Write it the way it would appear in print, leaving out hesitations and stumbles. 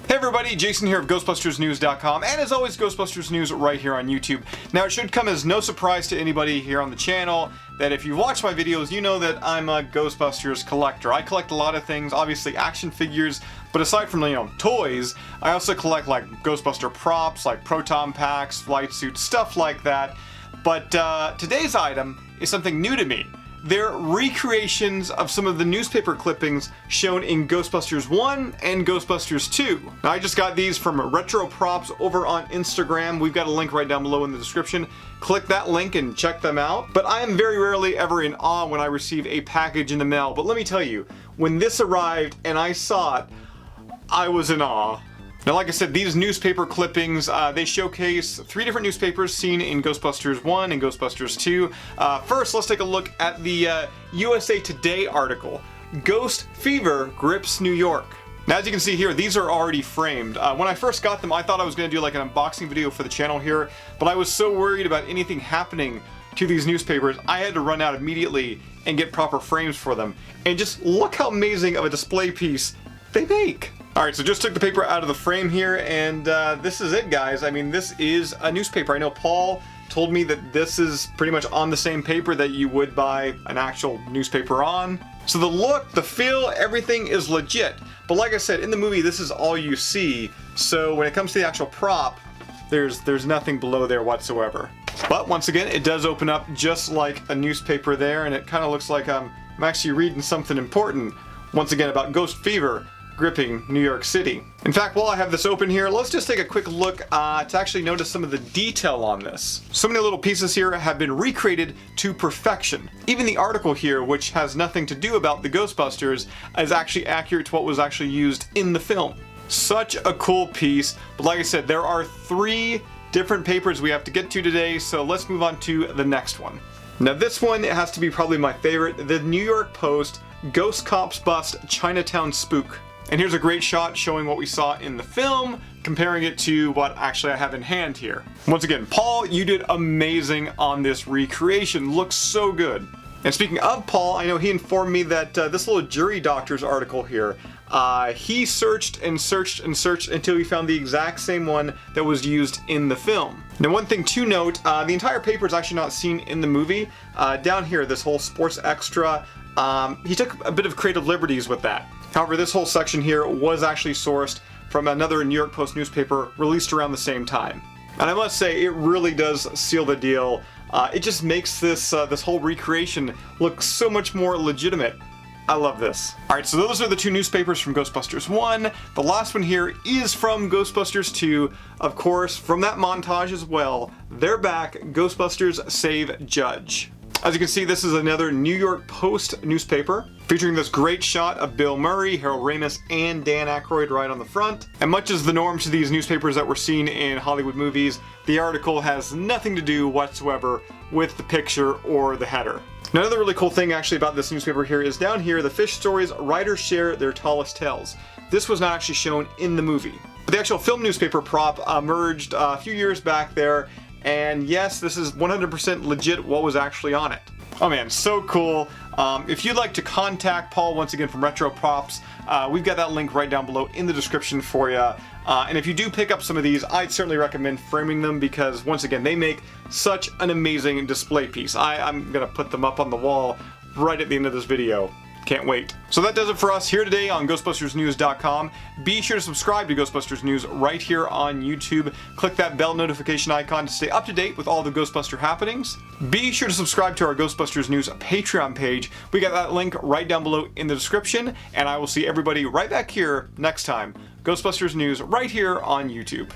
Hey everybody, Jason here of GhostbustersNews.com, and as always, Ghostbusters News right here on YouTube. Now, it should come as no surprise to anybody here on the channel that if you've watched my videos, you know that I'm a Ghostbusters collector. I collect a lot of things, obviously action figures, but aside from, toys, I also collect like Ghostbuster props, like proton packs, flight suits, stuff like that. But today's item is something new to me. They're recreations of some of the newspaper clippings shown in Ghostbusters 1 and Ghostbusters 2. Now, I just got these from Retro Props over on Instagram. We've got a link right down below in the description. Click that link and check them out. But I am very rarely ever in awe when I receive a package in the mail. But let me tell you, when this arrived and I saw it, I was in awe. Now, like I said, these newspaper clippings, they showcase 3 different newspapers seen in Ghostbusters 1 and Ghostbusters 2. First, let's take a look at the USA Today article, Ghost Fever Grips New York. Now, as you can see here, these are already framed. When I first got them, I thought I was going to do like an unboxing video for the channel here, but I was so worried about anything happening to these newspapers, I had to run out immediately and get proper frames for them. And just look how amazing of a display piece they make. Alright, so just took the paper out of the frame here, and this is it, guys. I mean, this is a newspaper. I know Paul told me that this is pretty much on the same paper that you would buy an actual newspaper on. So the look, the feel, everything is legit. But like I said, in the movie, this is all you see. So when it comes to the actual prop, there's nothing below there whatsoever. But once again, it does open up just like a newspaper there, and it kind of looks like I'm actually reading something important, once again, about Ghost Fever gripping New York City. In fact, while I have this open here, let's just take a quick look to actually notice some of the detail on this. So many little pieces here have been recreated to perfection. Even the article here, which has nothing to do about the Ghostbusters, is actually accurate to what was actually used in the film. Such a cool piece, but like I said, there are 3 different papers we have to get to today, so let's move on to the next one. Now this one, it has to be probably my favorite, the New York Post Ghost Cops Bust Chinatown Spook. And here's a great shot showing what we saw in the film, comparing it to what actually I have in hand here. Once again, Paul, you did amazing on this recreation. Looks so good. And speaking of Paul, I know he informed me that this little jury doctor's article here, he searched and searched and searched until he found the exact same one that was used in the film. Now, one thing to note, the entire paper is actually not seen in the movie. Down here, this whole sports extra, he took a bit of creative liberties with that. However, this whole section here was actually sourced from another New York Post newspaper released around the same time. And I must say, it really does seal the deal. It just makes this whole recreation look so much more legitimate. I love this. Alright, so those are the 2 newspapers from Ghostbusters 1. The last one here is from Ghostbusters 2. Of course, from that montage as well. They're back, Ghostbusters Save Judge. As you can see, this is another New York Post newspaper, featuring this great shot of Bill Murray, Harold Ramis, and Dan Aykroyd right on the front. And much as the norm to these newspapers that we're seeing in Hollywood movies, the article has nothing to do whatsoever with the picture or the header. Now, another really cool thing actually about this newspaper here is down here, the Fish Stories Writers Share Their Tallest Tales. This was not actually shown in the movie. But the actual film newspaper prop emerged a few years back there, and yes, this is 100% legit what was actually on it. Oh man, so cool. If you'd like to contact Paul, once again from Retro Props, we've got that link right down below in the description for you. And if you do pick up some of these, I'd certainly recommend framing them because, once again, they make such an amazing display piece. I'm going to put them up on the wall right at the end of this video. Can't wait. So that does it for us here today on GhostbustersNews.com. Be sure to subscribe to Ghostbusters News right here on YouTube. Click that bell notification icon to stay up to date with all the Ghostbuster happenings. Be sure to subscribe to our Ghostbusters News Patreon page. We got that link right down below in the description, and I will see everybody right back here next time. Ghostbusters News right here on YouTube.